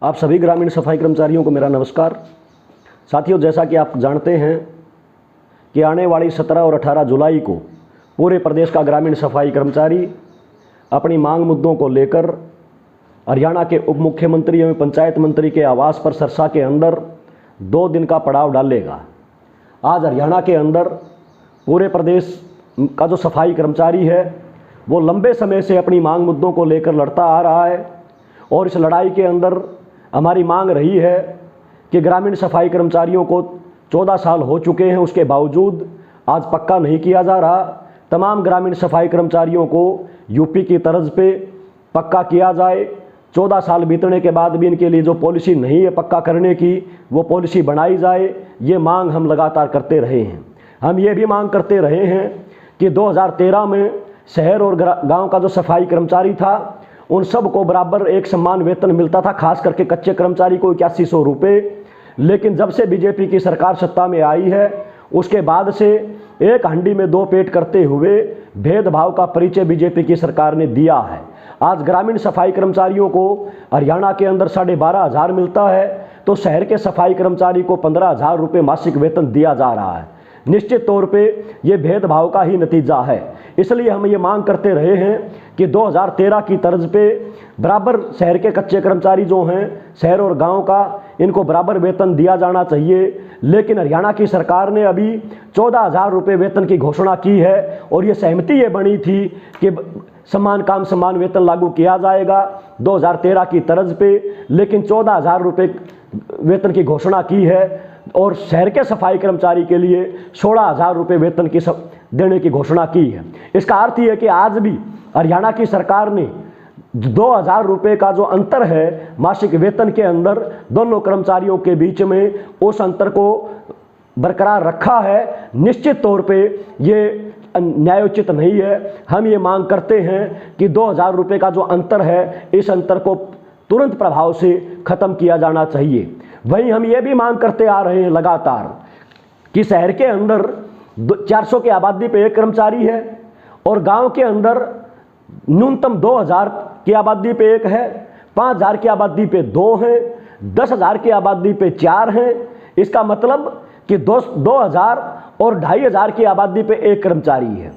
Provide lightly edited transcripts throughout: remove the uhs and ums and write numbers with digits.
आप सभी ग्रामीण सफाई कर्मचारियों को मेरा नमस्कार। साथियों, जैसा कि आप जानते हैं कि आने वाली 17 और 18 जुलाई को पूरे प्रदेश का ग्रामीण सफाई कर्मचारी अपनी मांग मुद्दों को लेकर हरियाणा के उप मुख्यमंत्री एवं पंचायत मंत्री के आवास पर सरसा के अंदर 2 दिन का पड़ाव डालेगा। आज हरियाणा के अंदर पूरे प्रदेश का जो सफाई कर्मचारी है वो लंबे समय से अपनी मांग मुद्दों को लेकर लड़ता आ रहा है और इस लड़ाई के अंदर हमारी मांग रही है कि ग्रामीण सफाई कर्मचारियों को 14 साल हो चुके हैं, उसके बावजूद आज पक्का नहीं किया जा रहा। तमाम ग्रामीण सफाई कर्मचारियों को यूपी की तर्ज पे पक्का किया जाए। 14 साल बीतने के बाद भी इनके लिए जो पॉलिसी नहीं है पक्का करने की, वो पॉलिसी बनाई जाए। ये मांग हम लगातार करते रहे हैं। हम ये भी मांग करते रहे हैं कि 2013 में शहर और गांव का जो सफाई कर्मचारी था उन सब को बराबर एक समान वेतन मिलता था, खास करके कच्चे कर्मचारी को 8100 रुपये। लेकिन जब से बीजेपी की सरकार सत्ता में आई है उसके बाद से एक हंडी में 2 पेट करते हुए भेदभाव का परिचय बीजेपी की सरकार ने दिया है। आज ग्रामीण सफाई कर्मचारियों को हरियाणा के अंदर 12,500 मिलता है तो शहर के सफाई कर्मचारी को 15,000 रुपये मासिक वेतन दिया जा रहा है। निश्चित तौर पे ये भेदभाव का ही नतीजा है। इसलिए हम ये मांग करते रहे हैं कि 2013 की तर्ज पे बराबर शहर के कच्चे कर्मचारी जो हैं, शहर और गांव का, इनको बराबर वेतन दिया जाना चाहिए। लेकिन हरियाणा की सरकार ने अभी 14,000 रुपये वेतन की घोषणा की है और ये सहमति ये बनी थी कि समान काम समान वेतन लागू किया जाएगा 2013 की तर्ज पे, लेकिन 14,000 रुपये वेतन की घोषणा की है और शहर के सफाई कर्मचारी के लिए 16,000 रुपये वेतन की देने की घोषणा की है। इसका अर्थ ये है कि आज भी हरियाणा की सरकार ने 2,000 रुपये का जो अंतर है मासिक वेतन के अंदर दोनों कर्मचारियों के बीच में, उस अंतर को बरकरार रखा है। निश्चित तौर पे ये न्यायोचित नहीं है। हम ये मांग करते हैं कि 2,000 रुपये का जो अंतर है इस अंतर को तुरंत प्रभाव से ख़त्म किया जाना चाहिए। वहीं हम ये भी मांग करते आ रहे हैं लगातार कि शहर के अंदर 400 की आबादी पे 1 कर्मचारी है और गांव के अंदर न्यूनतम 2,000 की आबादी पे 1 है, 5,000 की आबादी पे 2 हैं, 10,000 की आबादी पे 4 हैं। इसका मतलब कि 2,000 और 2,500 की आबादी पे 1 कर्मचारी है।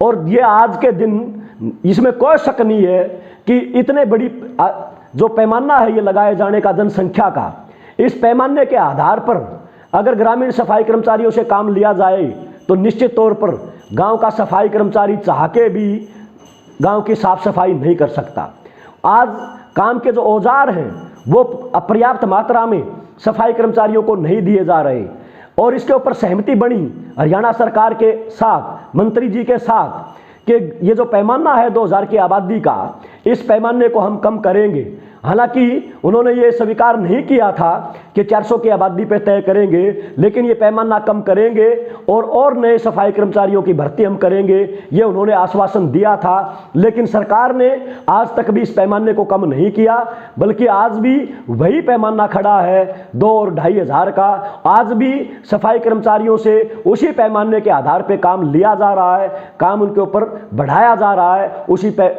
और ये आज के दिन इसमें कोई शक नहीं है कि इतने बड़ी जो पैमाना है ये लगाए जाने का जनसंख्या का, इस पैमाने के आधार पर अगर ग्रामीण सफाई कर्मचारियों से काम लिया जाए तो निश्चित तौर पर गांव का सफाई कर्मचारी चाह के भी गांव की साफ सफाई नहीं कर सकता। आज काम के जो औजार हैं वो अपर्याप्त मात्रा में सफाई कर्मचारियों को नहीं दिए जा रहे और इसके ऊपर सहमति बनी हरियाणा सरकार के साथ, मंत्री जी के साथ, कि ये जो पैमाना है 2,000 की आबादी का, इस पैमाने को हम कम करेंगे। हालांकि उन्होंने ये स्वीकार नहीं किया था कि 400 की आबादी पे तय करेंगे, लेकिन ये पैमाना कम करेंगे और नए सफाई कर्मचारियों की भर्ती हम करेंगे, ये उन्होंने आश्वासन दिया था। लेकिन सरकार ने आज तक भी इस पैमाने को कम नहीं किया, बल्कि आज भी वही पैमाना खड़ा है 2 और 2,500 का। आज भी सफाई कर्मचारियों से उसी पैमाने के आधार पर काम लिया जा रहा है, काम उनके ऊपर बढ़ाया जा रहा है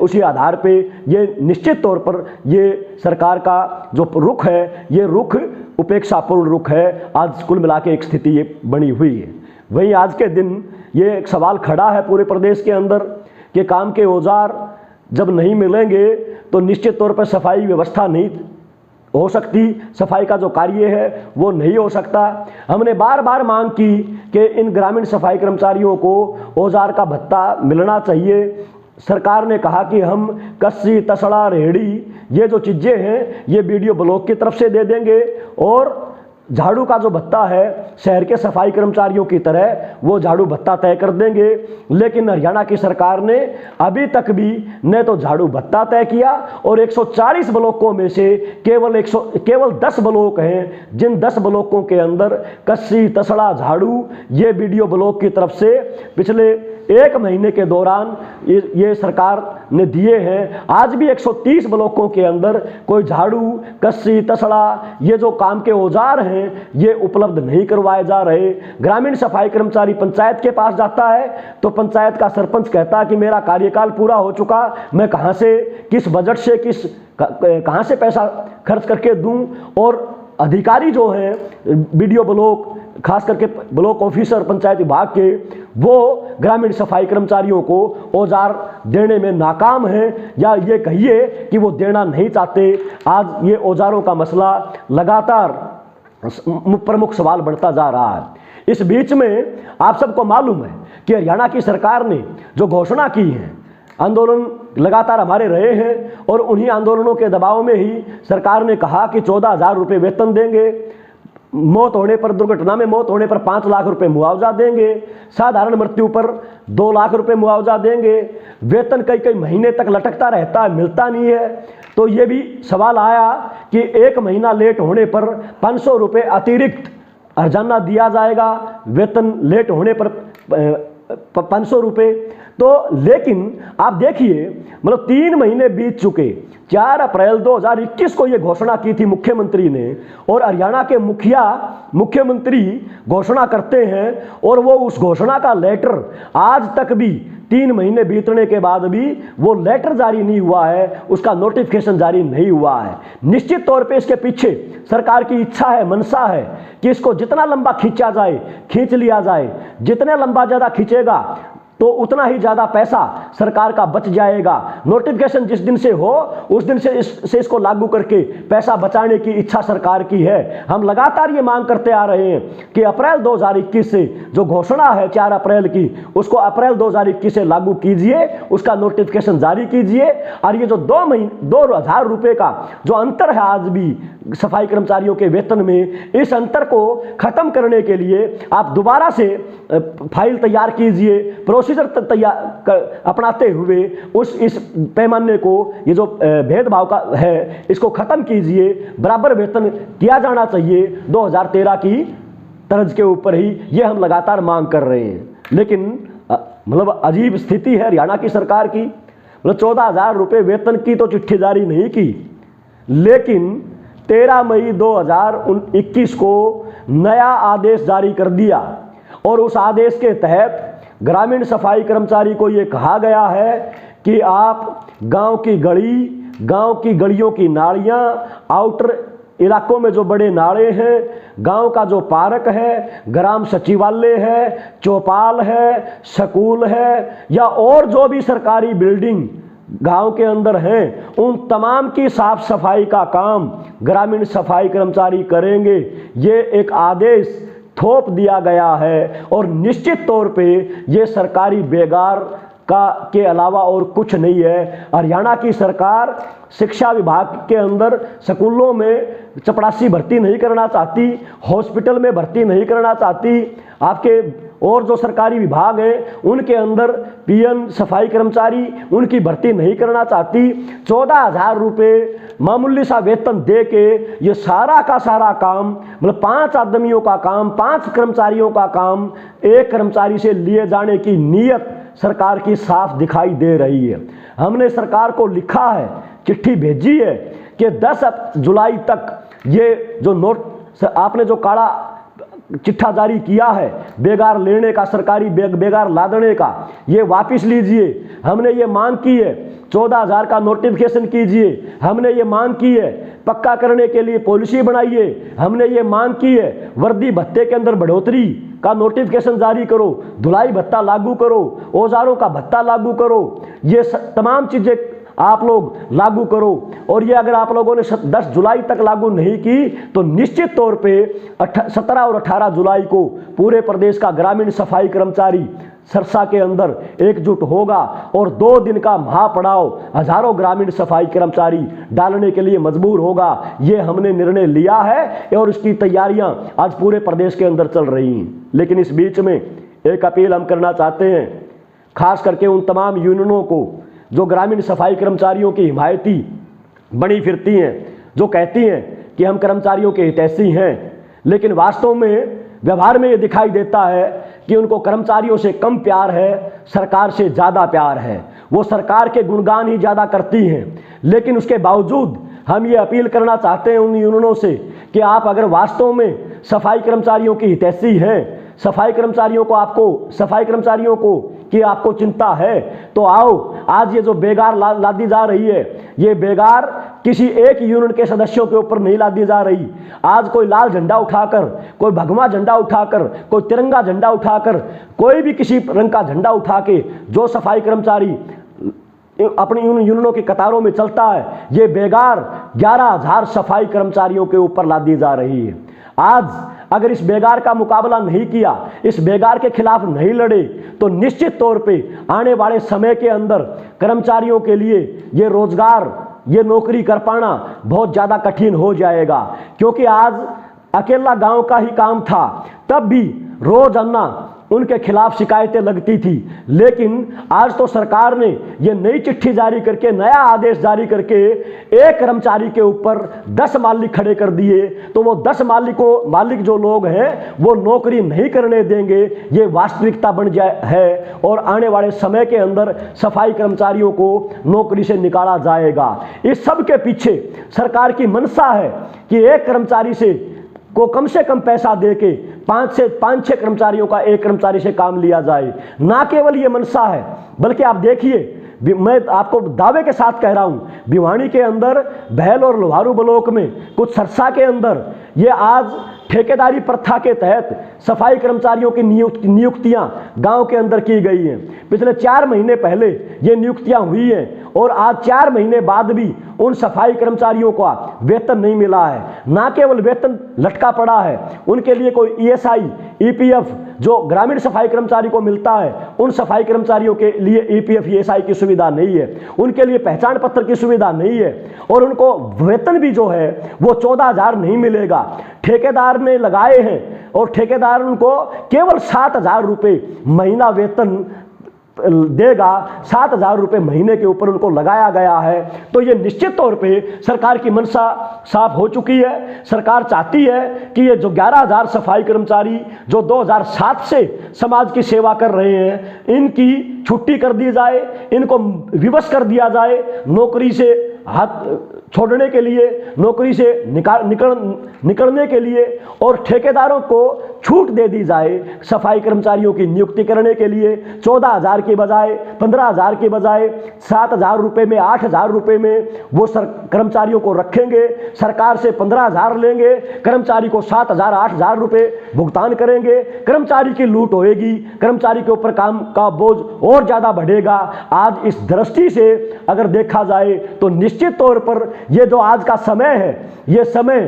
उसी आधार पे। ये निश्चित तौर पर ये सरकार का जो रुख है ये रुख उपेक्षापूर्ण रुख है। आज कुल मिला के एक स्थिति ये बनी हुई है। वहीं आज के दिन ये एक सवाल खड़ा है पूरे प्रदेश के अंदर कि काम के औजार जब नहीं मिलेंगे तो निश्चित तौर पर सफाई व्यवस्था नहीं हो सकती, सफाई का जो कार्य है वो नहीं हो सकता। हमने बार बार मांग की कि इन ग्रामीण सफाई कर्मचारियों को औजार का भत्ता मिलना चाहिए। सरकार ने कहा कि हम कस्सी, तसड़ा, रेहड़ी, ये जो चीज़ें हैं ये बीडीओ ब्लॉक की तरफ से दे देंगे और झाड़ू का जो भत्ता है शहर के सफाई कर्मचारियों की तरह वो झाड़ू भत्ता तय कर देंगे। लेकिन हरियाणा की सरकार ने अभी तक भी न तो झाड़ू भत्ता तय किया और 140 ब्लॉकों में से केवल 10 ब्लॉक हैं जिन 10 ब्लॉकों के अंदर कस्सी, तसड़ा, झाड़ू ये बीडीओ ब्लॉक की तरफ से पिछले 1 महीने के दौरान ये सरकार ने दिए हैं। आज भी 130 ब्लॉकों के अंदर कोई झाड़ू, कस्सी, तसड़ा, ये जो काम के औजार हैं ये उपलब्ध नहीं करवाए जा रहे। ग्रामीण सफाई कर्मचारी पंचायत के पास जाता है तो पंचायत का सरपंच कहता है कि मेरा कार्यकाल पूरा हो चुका, मैं कहां से, किस बजट से, कहां से पैसा खर्च करके दूं। और अधिकारी जो हैं बीडीओ ब्लॉक, खास करके ब्लॉक ऑफिसर पंचायत विभाग के, वो ग्रामीण सफाई कर्मचारियों को औजार देने में नाकाम हैं, या ये कहिए कि वो देना नहीं चाहते। आज ये औजारों का मसला लगातार प्रमुख सवाल बढ़ता जा रहा है। इस बीच में आप सबको मालूम है कि हरियाणा की सरकार ने जो घोषणा की है, आंदोलन लगातार हमारे रहे हैं और उन्हीं आंदोलनों के दबाव में ही सरकार ने कहा कि 14,000 रुपये वेतन देंगे, मौत होने पर, दुर्घटना में मौत होने पर 5 लाख रुपए मुआवजा देंगे, साधारण मृत्यु पर 2 लाख रुपए मुआवजा देंगे। वेतन कई कई महीने तक लटकता रहता है, मिलता नहीं है। तो ये भी सवाल आया कि 1 महीना लेट होने पर 500 रुपये अतिरिक्त हर्जाना दिया जाएगा, वेतन लेट होने पर 500 रुपये। तो लेकिन आप देखिए, मतलब 3 महीने बीत चुके। 4 अप्रैल 2021 को यह घोषणा की थी मुख्यमंत्री ने, और हरियाणा के मुख्यमंत्री घोषणा करते हैं और वो उस घोषणा का लेटर आज तक भी 3 महीने बीतने के बाद भी वो लेटर जारी नहीं हुआ है, उसका नोटिफिकेशन जारी नहीं हुआ है। निश्चित तौर पे इसके पीछे सरकार की इच्छा है, मनसा है कि इसको जितना लंबा खींचा जाए खींच लिया जाए। जितने लंबा ज़्यादा खींचेगा तो उतना ही ज़्यादा पैसा सरकार का बच जाएगा। नोटिफिकेशन जिस दिन से हो उस दिन से इसको लागू करके पैसा बचाने की इच्छा सरकार की है। हम लगातार ये मांग करते आ रहे हैं कि अप्रैल 2021 से जो घोषणा है 4 अप्रैल की, उसको अप्रैल 2021 से लागू कीजिए, उसका नोटिफिकेशन जारी कीजिए। और ये जो 2,000 रुपये का जो अंतर है आज भी सफाई कर्मचारियों के वेतन में, इस अंतर को खत्म करने के लिए आप दोबारा से फाइल तैयार कीजिए, प्रोसीजर तैयार अपनाते हुए इस पैमाने को, ये जो भेदभाव का है, इसको खत्म कीजिए। बराबर वेतन किया जाना चाहिए 2013 की तर्ज के ऊपर ही, ये हम लगातार मांग कर रहे हैं। लेकिन मतलब अजीब स्थिति है हरियाणा की सरकार की। मतलब 14,000 रुपये वेतन की तो चिट्ठी जारी नहीं की, लेकिन 13 मई 2021 को नया आदेश जारी कर दिया, और उस आदेश के तहत ग्रामीण सफाई कर्मचारी को ये कहा गया है कि आप गांव की गलियों की नालियां, आउटर इलाकों में जो बड़े नाले हैं, गांव का जो पार्क है, ग्राम सचिवालय है, चौपाल है, स्कूल है, या और जो भी सरकारी बिल्डिंग गांव के अंदर हैं, उन तमाम की साफ सफाई का काम ग्रामीण सफाई कर्मचारी करेंगे। ये एक आदेश थोप दिया गया है, और निश्चित तौर पे ये सरकारी बेगार के अलावा और कुछ नहीं है। हरियाणा की सरकार शिक्षा विभाग के अंदर स्कूलों में चपरासी भर्ती नहीं करना चाहती, हॉस्पिटल में भर्ती नहीं करना चाहती, आपके और जो सरकारी विभाग हैं उनके अंदर पीएन सफाई कर्मचारी उनकी भर्ती नहीं करना चाहती। 14,000 रुपये मामूली सा वेतन दे के ये सारा का सारा काम, मतलब 5 आदमियों का काम, 5 कर्मचारियों का काम 1 कर्मचारी से लिए जाने की नीयत सरकार की साफ दिखाई दे रही है। हमने सरकार को लिखा है, चिट्ठी भेजी है कि 10 जुलाई तक ये जो नोट आपने जो काला चिट्ठा जारी किया है बेगार लेने का, सरकारी बेगार लादने का, ये वापस लीजिए। हमने ये मांग की है 14,000 का नोटिफिकेशन कीजिए। हमने ये मांग की है पक्का करने के लिए पॉलिसी बनाइए। हमने ये मांग की है वर्दी भत्ते के अंदर बढ़ोतरी का नोटिफिकेशन जारी करो, धुलाई भत्ता लागू करो, औजारों का भत्ता लागू करो, ये तमाम चीज़ें आप लोग लागू करो। और ये अगर आप लोगों ने 10 जुलाई तक लागू नहीं की तो निश्चित तौर पे 17 और 18 जुलाई को पूरे प्रदेश का ग्रामीण सफाई कर्मचारी सरसा के अंदर एकजुट होगा और 2 दिन का महापड़ाव हजारों ग्रामीण सफाई कर्मचारी डालने के लिए मजबूर होगा। ये हमने निर्णय लिया है और इसकी तैयारियां आज पूरे प्रदेश के अंदर चल रही हैं। लेकिन इस बीच में एक अपील हम करना चाहते हैं, खास करके उन तमाम यूनियनों को जो ग्रामीण सफाई कर्मचारियों की हिमायती बनी फिरती हैं, जो कहती हैं कि हम कर्मचारियों के हितैषी हैं, लेकिन वास्तव में व्यवहार में ये दिखाई देता है कि उनको कर्मचारियों से कम प्यार है, सरकार से ज़्यादा प्यार है। वो सरकार के गुणगान ही ज़्यादा करती हैं। लेकिन उसके बावजूद हम ये अपील करना चाहते हैं उन यूनियनों से कि आप अगर वास्तव में सफाई कर्मचारियों की हितैषी हैं, सफाई कर्मचारियों को कि आपको चिंता है, तो आओ आज ये जो बेगार लादी जा रही है, ये बेगार किसी एक यूनियन के सदस्यों के ऊपर नहीं लादी जा रही। आज कोई लाल झंडा उठाकर, कोई भगवा झंडा उठाकर, कोई तिरंगा झंडा उठाकर, कोई भी किसी रंग का झंडा उठा के जो सफाई कर्मचारी अपनी यूनियनों की कतारों में चलता है, ये बेगार 11,000 सफाई कर्मचारियों के ऊपर लादी जा रही है। आज अगर इस बेगार का मुकाबला नहीं किया, इस बेगार के खिलाफ नहीं लड़े, तो निश्चित तौर पे आने वाले समय के अंदर कर्मचारियों के लिए ये रोजगार, ये नौकरी कर पाना बहुत ज़्यादा कठिन हो जाएगा। क्योंकि आज अकेला गांव का ही काम था, तब भी रोजाना उनके खिलाफ शिकायतें लगती थी। लेकिन आज तो सरकार ने ये नई चिट्ठी जारी करके, नया आदेश जारी करके एक कर्मचारी के ऊपर 10 मालिक खड़े कर दिए, तो वो 10 मालिक जो लोग हैं वो नौकरी नहीं करने देंगे। ये वास्तविकता बन जाए है और आने वाले समय के अंदर सफाई कर्मचारियों को नौकरी से निकाला जाएगा। इस सब के पीछे सरकार की मंशा है कि एक कर्मचारी को कम से कम पैसा देके 5-6 कर्मचारियों का एक कर्मचारी से काम लिया जाए। ना केवल ये मंशा है, बल्कि आप देखिए, मैं आपको दावे के साथ कह रहा हूं, भिवानी के अंदर भैल और लोहारू ब्लॉक में कुछ सरसा के अंदर ये आज ठेकेदारी प्रथा के तहत सफाई कर्मचारियों की नियुक्तियां गांव के अंदर की गई हैं। पिछले 4 महीने पहले ये नियुक्तियां हुई हैं और आज 4 महीने बाद भी उन सफाई कर्मचारियों का वेतन नहीं मिला है। ना केवल वेतन लटका पड़ा है, उनके लिए कोई ESI, EPF जो ग्रामीण सफाई कर्मचारी को मिलता है, उन सफाई कर्मचारियों के लिए EPF, ESI की सुविधा नहीं है, उनके लिए पहचान पत्र की सुविधा नहीं है और उनको वेतन भी जो है वो 14,000 नहीं मिलेगा। ठेकेदार ने लगाए हैं और ठेकेदार उनको केवल 7,000 रुपये महीना वेतन देगा। 7,000 रुपये महीने के ऊपर उनको लगाया गया है। तो ये निश्चित तौर पे सरकार की मंशा साफ हो चुकी है। सरकार चाहती है कि ये जो 11,000 सफाई कर्मचारी जो 2007 से समाज की सेवा कर रहे हैं, इनकी छुट्टी कर दी जाए, इनको विवश कर दिया जाए, नौकरी से हाथ छोड़ने के लिए, नौकरी से निकलने के लिए, और ठेकेदारों को छूट दे दी जाए सफाई कर्मचारियों की नियुक्ति करने के लिए। 14,000 के बजाय, 15,000 के बजाय 7,000 रुपये में, 8,000 रुपये में वो कर्मचारियों को रखेंगे। सरकार से 15,000 लेंगे, कर्मचारी को 7,000, 8,000 रुपये भुगतान करेंगे। कर्मचारी की लूट होएगी, कर्मचारी के ऊपर काम का बोझ और ज़्यादा बढ़ेगा। आज इस दृष्टि से अगर देखा जाए तो निश्चित तौर पर ये जो आज का समय है, ये समय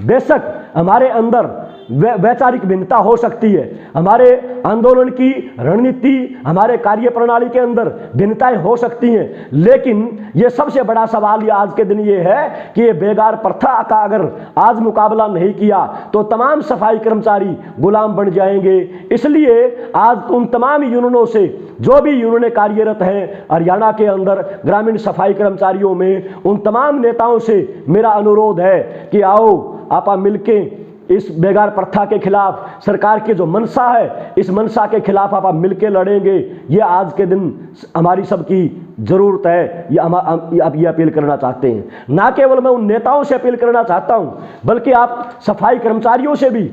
बेशक हमारे अंदर वैचारिक भिन्नता हो सकती है, हमारे आंदोलन की रणनीति, हमारे कार्य प्रणाली के अंदर भिन्नताएं हो सकती हैं, लेकिन ये सबसे बड़ा सवाल ये आज के दिन ये है कि ये बेगार प्रथा का अगर आज मुकाबला नहीं किया तो तमाम सफाई कर्मचारी गुलाम बन जाएंगे। इसलिए आज उन तमाम यूनियनों से, जो भी यूनियनें कार्यरत हैं हरियाणा के अंदर ग्रामीण सफाई कर्मचारियों में, उन तमाम नेताओं से मेरा अनुरोध है कि आओ आप मिलके इस बेगार प्रथा के खिलाफ, सरकार की जो मंशा है, इस मंशा के खिलाफ आप मिलके लड़ेंगे। ये आज के दिन हमारी सबकी जरूरत है। ये आप ये अपील करना चाहते हैं। ना केवल मैं उन नेताओं से अपील करना चाहता हूं, बल्कि आप सफाई कर्मचारियों से भी,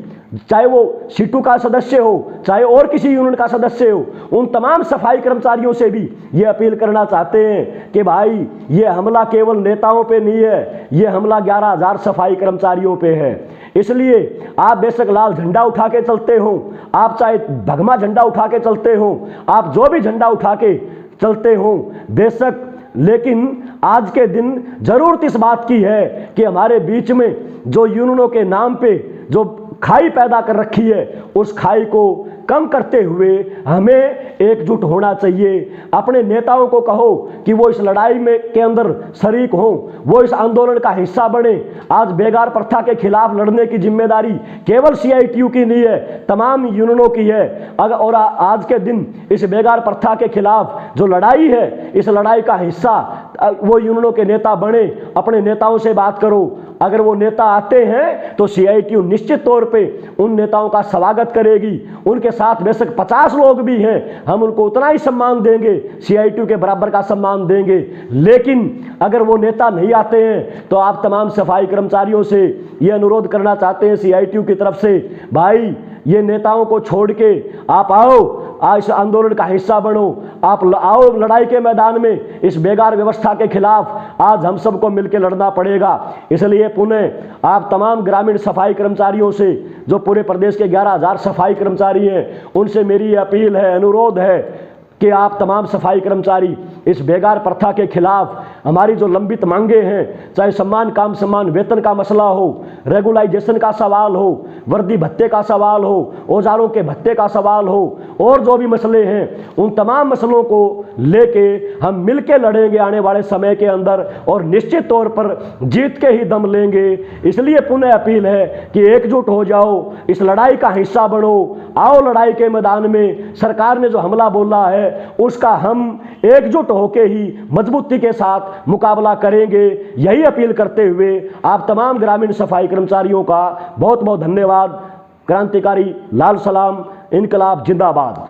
चाहे वो सीटू का सदस्य हो, चाहे और किसी यूनियन का सदस्य हो, उन तमाम सफाई कर्मचारियों से भी ये अपील करना चाहते हैं कि भाई ये हमला केवल नेताओं पे नहीं है, ये हमला 11,000 सफाई कर्मचारियों पे है। इसलिए आप बेशक लाल झंडा उठा के चलते हो, आप चाहे भगवा झंडा उठा के चलते हो, आप जो भी झंडा उठा के चलते हो बेशक, लेकिन आज के दिन जरूरत इस बात की है कि हमारे बीच में जो यूनियनों के नाम पे जो खाई पैदा कर रखी है, उस खाई को कम करते हुए हमें एकजुट होना चाहिए। अपने नेताओं को कहो कि वो इस लड़ाई में के अंदर शरीक हों, वो इस आंदोलन का हिस्सा बने। आज बेगार प्रथा के खिलाफ लड़ने की जिम्मेदारी केवल CITU की नहीं है, तमाम यूनियनों की है। और आज के दिन इस बेगार प्रथा के खिलाफ जो लड़ाई है, इस लड़ाई का हिस्सा वो यूनियनों के नेता बने। अपने नेताओं से बात करो, अगर वो नेता आते हैं तो CITU निश्चित तौर पे उन नेताओं का स्वागत करेगी। उनके साथ बेशक 50 लोग भी हैं, हम उनको उतना ही सम्मान देंगे, CITU के बराबर का सम्मान देंगे। लेकिन अगर वो नेता नहीं आते हैं तो आप तमाम सफाई कर्मचारियों से ये अनुरोध करना चाहते हैं CITU की तरफ से, भाई ये नेताओं को छोड़ के आप आओ, इस आंदोलन का हिस्सा बनो, आप आओ लड़ाई के मैदान में। इस बेकार व्यवस्था के खिलाफ आज हम सबको मिलकर लड़ना पड़ेगा। इसलिए पुनः आप तमाम ग्रामीण सफाई कर्मचारियों से, जो पूरे प्रदेश के 11,000 सफाई कर्मचारी हैं, उनसे मेरी अपील है, अनुरोध है कि आप तमाम सफाई कर्मचारी इस बेकार प्रथा के खिलाफ हमारी जो लंबित मांगे हैं, चाहे सम्मान काम सम्मान वेतन का मसला हो, रेगुलाइजेशन का सवाल हो, वर्दी भत्ते का सवाल हो, औजारों के भत्ते का सवाल हो, और जो भी मसले हैं, उन तमाम मसलों को लेके हम मिलकर लड़ेंगे आने वाले समय के अंदर, और निश्चित तौर पर जीत के ही दम लेंगे। इसलिए पुनः अपील है कि एकजुट हो जाओ, इस लड़ाई का हिस्सा बनो, आओ लड़ाई के मैदान में। सरकार ने जो हमला बोला है उसका हम एकजुट होके ही मजबूती के साथ मुकाबला करेंगे। यही अपील करते हुए आप तमाम ग्रामीण सफाई कर्मचारियों का बहुत बहुत धन्यवाद। क्रांतिकारी लाल सलाम, इनकलाब जिंदाबाद।